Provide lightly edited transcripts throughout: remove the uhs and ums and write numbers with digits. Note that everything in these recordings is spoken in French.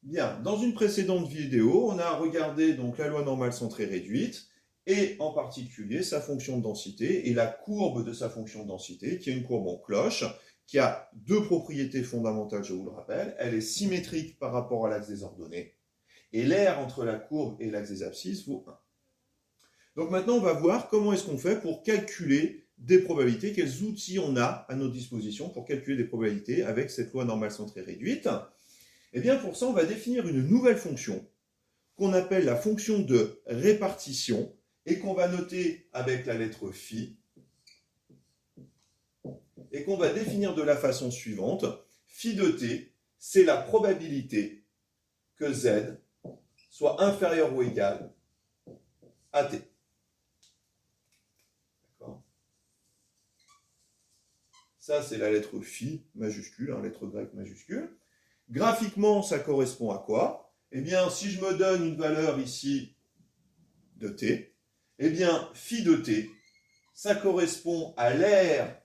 Bien, dans une précédente vidéo, on a regardé donc la loi normale centrée réduite et en particulier sa fonction de densité et la courbe de sa fonction de densité, qui est une courbe en cloche, qui a deux propriétés fondamentales, je vous le rappelle. Elle est symétrique par rapport à l'axe des ordonnées et l'aire entre la courbe et l'axe des abscisses vaut 1. Donc maintenant, on va voir comment est-ce qu'on fait pour calculer des probabilités, quels outils on a à notre disposition pour calculer des probabilités avec cette loi normale centrée réduite. Eh bien, pour ça, on va définir une nouvelle fonction qu'on appelle la fonction de répartition et qu'on va noter avec la lettre phi et qu'on va définir de la façon suivante. Phi de t, c'est la probabilité que z soit inférieur ou égal à t. D'accord ? Ça, c'est la lettre phi majuscule, lettre grecque majuscule. Graphiquement, ça correspond à quoi? Eh bien, si je me donne une valeur ici de t, eh bien, phi de t, ça correspond à l'aire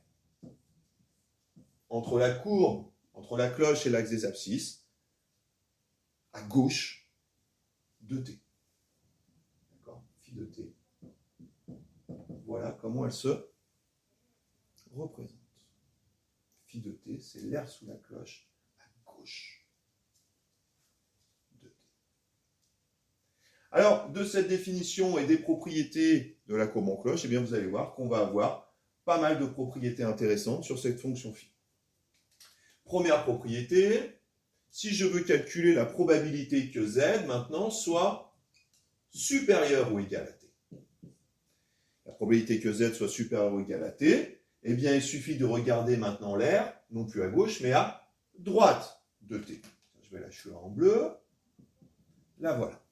entre la courbe, entre la cloche et l'axe des abscisses, à gauche de t. D'accord? Phi de t. Voilà comment elle se représente. Phi de t, c'est l'aire sous la cloche à gauche de t. Alors, de cette définition et des propriétés de la courbe en cloche, eh bien, vous allez voir qu'on va avoir pas mal de propriétés intéressantes sur cette fonction phi. Première propriété, si je veux calculer la probabilité que z, maintenant, soit supérieure ou égale à t. La probabilité que z soit supérieure ou égale à t, eh bien, il suffit de regarder maintenant l'aire, non plus à gauche, mais à droite de t. Je vais lâcher en bleu. La voilà.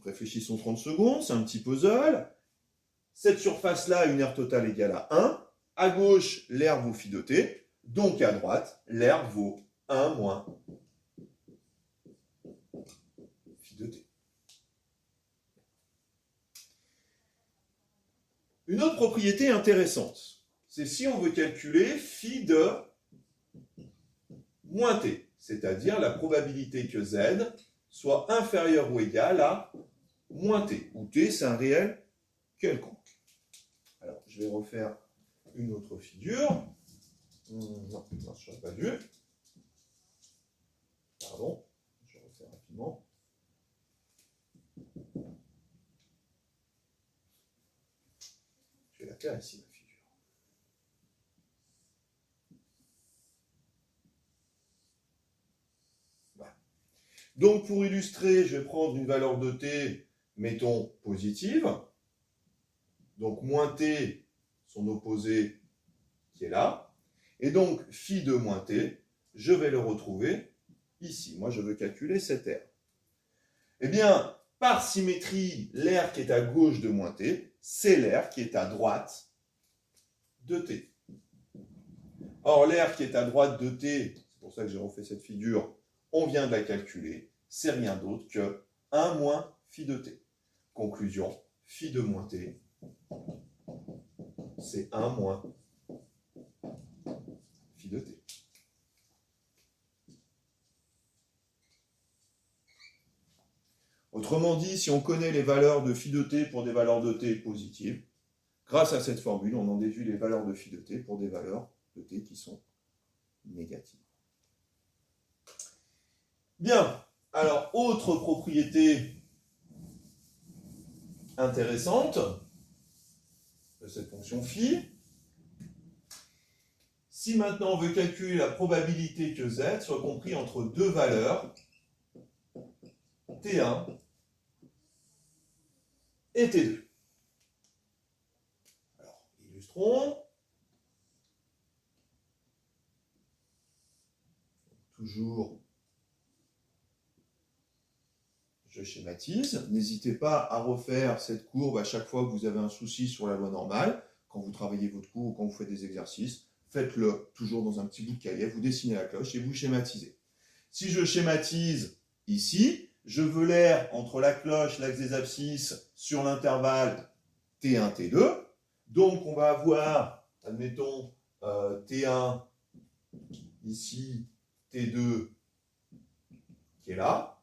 Réfléchissons 30 secondes, c'est un petit puzzle. Cette surface-là a une aire totale égale à 1. À gauche, l'aire vaut phi de t. Donc à droite, l'aire vaut 1 moins phi de t. Une autre propriété intéressante, c'est si on veut calculer phi de moins t, c'est-à-dire la probabilité que z soit inférieur ou égal à moins t, où t c'est un réel quelconque. Alors, je vais refaire une autre figure. Non, je n'aurais pas dû. Pardon, je vais refaire rapidement. Je vais la faire ici, ma figure. Voilà. Donc, pour illustrer, je vais prendre une valeur de t, mettons, positive. Donc, moins t, son opposé qui est là. Et donc, phi de moins t, je vais le retrouver ici. Moi, je veux calculer cette aire. Eh bien, par symétrie, l'aire qui est à gauche de moins t, c'est l'aire qui est à droite de t. Or, l'aire qui est à droite de t, c'est pour ça que j'ai refait cette figure, on vient de la calculer, c'est rien d'autre que 1 moins phi de t. Conclusion, phi de moins t, c'est 1 moins phi de t. Autrement dit, si on connaît les valeurs de phi de t pour des valeurs de t positives, grâce à cette formule, on en déduit les valeurs de phi de t pour des valeurs de t qui sont négatives. Bien, alors, autre propriété intéressante de cette fonction phi, si maintenant on veut calculer la probabilité que z soit compris entre deux valeurs, t1 et t2. Alors, illustrons. Toujours, je schématise. N'hésitez pas à refaire cette courbe à chaque fois que vous avez un souci sur la loi normale, quand vous travaillez votre cours ou quand vous faites des exercices. Faites-le toujours dans un petit bout de cahier, vous dessinez la cloche et vous schématisez. Si je schématise ici, je veux l'aire entre la cloche, l'axe des abscisses, sur l'intervalle T1, T2. Donc, on va avoir, admettons, T1 ici, T2 qui est là,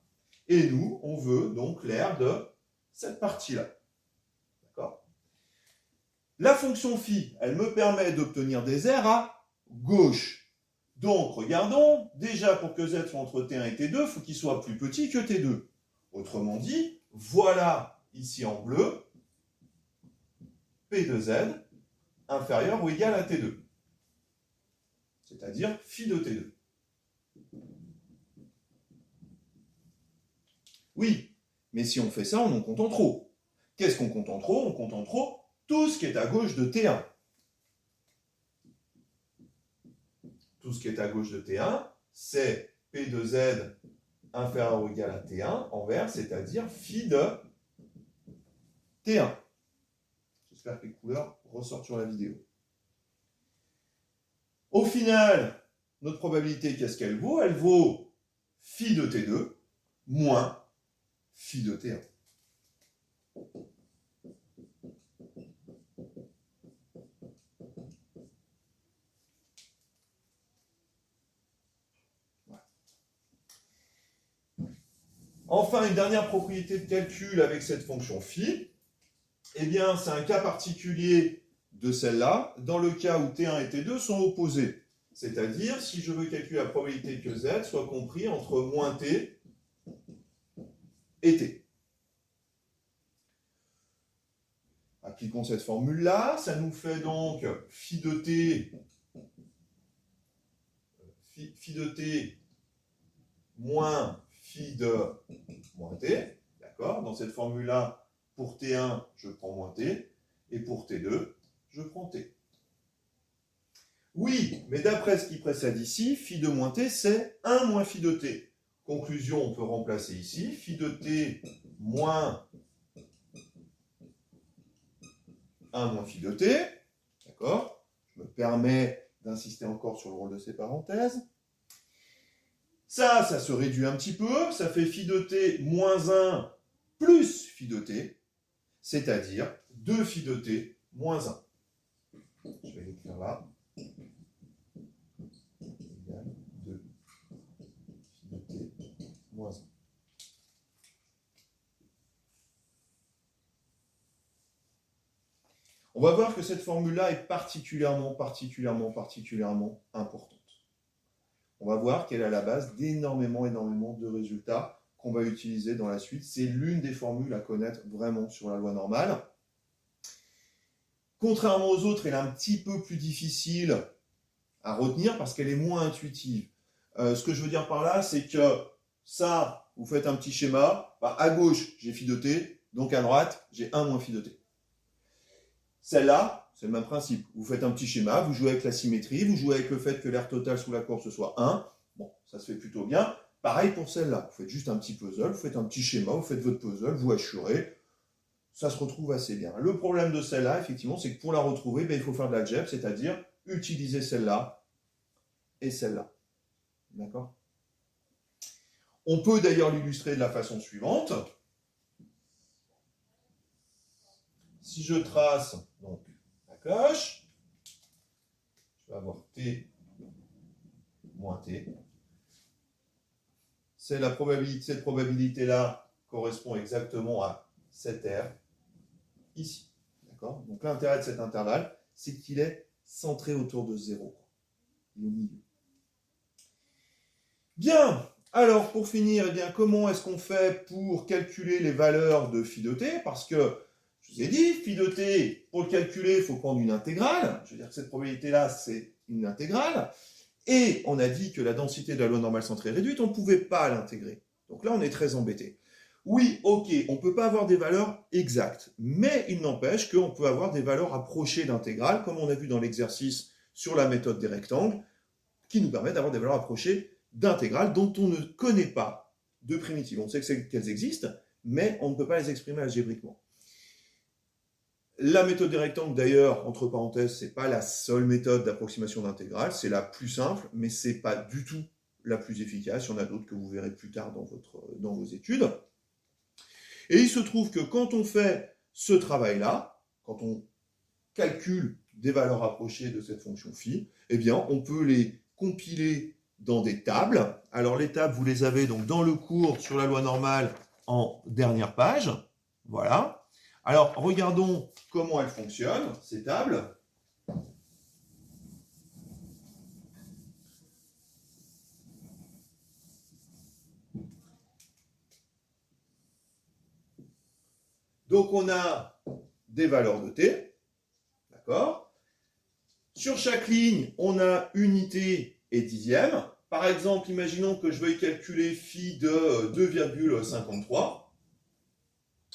et nous, on veut donc l'aire de cette partie-là. D'accord ? La fonction phi, elle me permet d'obtenir des aires à gauche. Donc, regardons, déjà pour que z soit entre T1 et T2, il faut qu'il soit plus petit que T2. Autrement dit, voilà, ici en bleu, P de z inférieur ou égal à T2. C'est-à-dire phi de T2. Oui, mais si on fait ça, on en compte en trop. Qu'est-ce qu'on compte en trop? On compte en trop tout ce qui est à gauche de T1. Tout ce qui est à gauche de T1, c'est P de Z inférieur ou égal à T1 envers, c'est-à-dire phi de T1. J'espère que les couleurs ressortent sur la vidéo. Au final, notre probabilité, qu'est-ce qu'elle vaut? Elle vaut phi de T2 moins phi de T1. Enfin, une dernière propriété de calcul avec cette fonction phi, eh bien, c'est un cas particulier de celle-là, dans le cas où T1 et T2 sont opposés. C'est-à-dire, si je veux calculer la probabilité que Z soit compris entre moins T et T. Appliquons cette formule-là, ça nous fait donc phi de T moins phi de moins T, d'accord? Dans cette formule-là, pour T1, je prends moins T, et pour T2, je prends T. Oui, mais d'après ce qui précède ici, phi de moins T, c'est 1 moins phi de T. Conclusion, on peut remplacer ici, phi de T moins 1 moins phi de T, d'accord? Je me permets d'insister encore sur le rôle de ces parenthèses. Ça se réduit un petit peu, ça fait phi de T moins 1 plus phi de T, c'est-à-dire 2 phi de T moins 1. Je vais l'écrire là. Égal 2 phi de T moins 1. On va voir que cette formule-là est particulièrement importante. On va voir qu'elle est à la base d'énormément de résultats qu'on va utiliser dans la suite. C'est l'une des formules à connaître vraiment sur la loi normale. Contrairement aux autres, elle est un petit peu plus difficile à retenir parce qu'elle est moins intuitive. Ce que je veux dire par là, c'est que ça, vous faites un petit schéma. À gauche, j'ai phi de T, donc à droite, j'ai 1 moins phi de T. Celle-là, c'est le même principe. Vous faites un petit schéma, vous jouez avec la symétrie, vous jouez avec le fait que l'aire totale sous la courbe ce soit 1. Bon, ça se fait plutôt bien. Pareil pour celle-là. Vous faites juste un petit puzzle, vous faites un petit schéma, vous faites votre puzzle, vous assurez. Ça se retrouve assez bien. Le problème de celle-là, effectivement, c'est que pour la retrouver, il faut faire de l'algèbre, c'est-à-dire utiliser celle-là et celle-là. D'accord? On peut d'ailleurs l'illustrer de la façon suivante. Si je trace donc la cloche, je vais avoir T moins T. C'est la probabilité, cette probabilité-là correspond exactement à cette aire ici. D'accord? Donc l'intérêt de cet intervalle, c'est qu'il est centré autour de 0. Il est au milieu. Bien. Alors, pour finir, eh bien, comment est-ce qu'on fait pour calculer les valeurs de phi de T? Parce que je vous ai dit, phi de T, pour le calculer, il faut prendre une intégrale. Je veux dire que cette probabilité-là, c'est une intégrale. Et on a dit que la densité de la loi normale centrée réduite, on ne pouvait pas l'intégrer. Donc là, on est très embêté. Oui, ok, on ne peut pas avoir des valeurs exactes, mais il n'empêche qu'on peut avoir des valeurs approchées d'intégrales, comme on a vu dans l'exercice sur la méthode des rectangles, qui nous permettent d'avoir des valeurs approchées d'intégrales dont on ne connaît pas de primitives. On sait qu'elles existent, mais on ne peut pas les exprimer algébriquement. La méthode des rectangles, d'ailleurs, entre parenthèses, c'est pas la seule méthode d'approximation d'intégrales, c'est la plus simple, mais c'est pas du tout la plus efficace. Il y en a d'autres que vous verrez plus tard dans vos études. Et il se trouve que quand on fait ce travail-là, quand on calcule des valeurs approchées de cette fonction phi, eh bien, on peut les compiler dans des tables. Alors les tables, vous les avez donc dans le cours sur la loi normale en dernière page. Voilà. Alors regardons comment elles fonctionnent, ces tables. Donc on a des valeurs de t, d'accord? Sur chaque ligne, on a unité et dixième. Par exemple, imaginons que je veuille calculer phi de 2,53.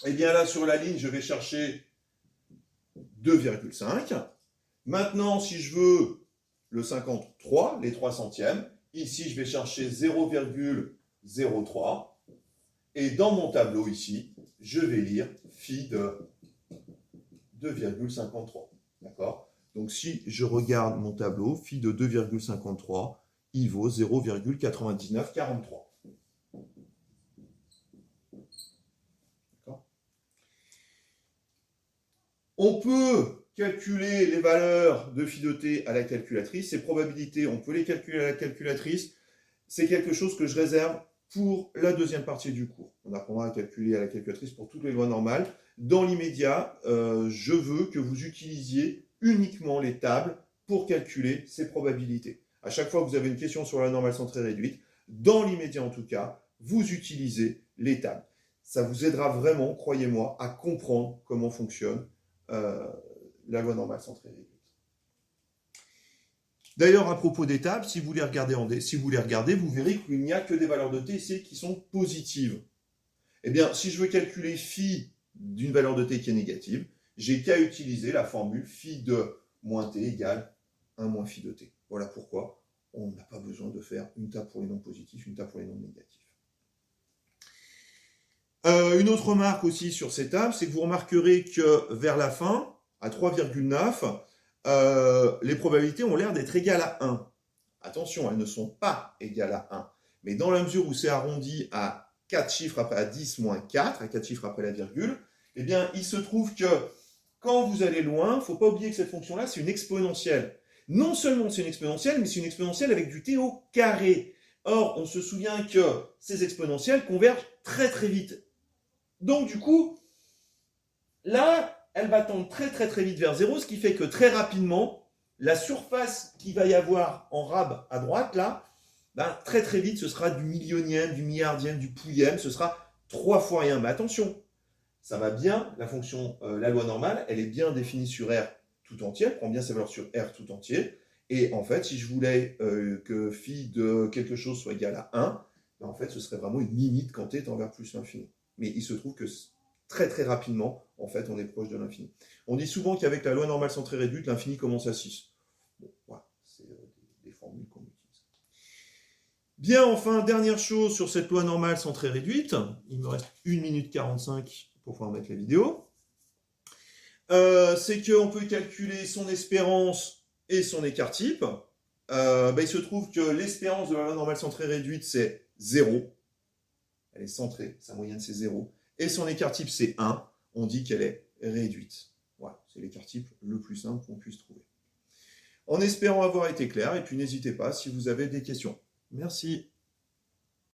Eh bien là, sur la ligne, je vais chercher 2,5. Maintenant, si je veux le 53, les 3 centièmes, ici, je vais chercher 0,03. Et dans mon tableau ici, je vais lire phi de 2,53. D'accord? Donc si je regarde mon tableau, phi de 2,53, il vaut 0,9943. D'accord? On peut calculer les valeurs de phi de t à la calculatrice. Ces probabilités, on peut les calculer à la calculatrice. C'est quelque chose que je réserve pour la deuxième partie du cours. On apprendra à calculer à la calculatrice pour toutes les lois normales. Dans l'immédiat, je veux que vous utilisiez uniquement les tables pour calculer ces probabilités. À chaque fois que vous avez une question sur la normale centrée réduite, dans l'immédiat en tout cas, vous utilisez les tables. Ça vous aidera vraiment, croyez-moi, à comprendre comment fonctionne la loi normale centrée réduite. D'ailleurs, à propos des tables, si vous les regardez, vous verrez qu'il n'y a que des valeurs de t ici qui sont positives. Eh bien, si je veux calculer phi d'une valeur de t qui est négative, j'ai qu'à utiliser la formule phi de moins t égale 1 moins phi de t. Voilà pourquoi on n'a pas besoin de faire une table pour les nombres positifs, une table pour les nombres négatifs. Une autre remarque aussi sur ces tables, c'est que vous remarquerez que vers la fin, à 3,9, les probabilités ont l'air d'être égales à 1. Attention, elles ne sont pas égales à 1. Mais dans la mesure où c'est arrondi à 4 chiffres après à 10 moins 4, à 4 chiffres après la virgule, eh bien, il se trouve que quand vous allez loin, il ne faut pas oublier que cette fonction-là, c'est une exponentielle. Non seulement c'est une exponentielle, mais c'est une exponentielle avec du t au carré. Or, on se souvient que ces exponentielles convergent très très vite. Donc, du coup, là, elle va tendre très très très vite vers 0, ce qui fait que très rapidement, la surface qu'il va y avoir en rab à droite, là, ben, très très vite, ce sera du millionième, du milliardième, du pouillème, ce sera 3 fois rien. Mais attention, ça va bien, la fonction, la loi normale, elle est bien définie sur R tout entier, elle prend bien sa valeur sur R tout entier. Et en fait, si je voulais que phi de quelque chose soit égal à 1, ben, en fait, ce serait vraiment une limite quand t tend vers plus l'infini. Mais il se trouve que très très rapidement, en fait, on est proche de l'infini. On dit souvent qu'avec la loi normale centrée réduite, l'infini commence à 6. Bon, voilà, c'est des formules qu'on utilise. Bien, enfin, dernière chose sur cette loi normale centrée réduite, il me reste 1 minute 45 pour pouvoir mettre la vidéo, c'est qu'on peut calculer son espérance et son écart-type. Il se trouve que l'espérance de la loi normale centrée réduite, c'est 0. Elle est centrée, sa moyenne c'est 0. Et son écart-type c'est 1. On dit qu'elle est réduite. Voilà, c'est l'écart-type le plus simple qu'on puisse trouver. En espérant avoir été clair, et puis n'hésitez pas si vous avez des questions. Merci.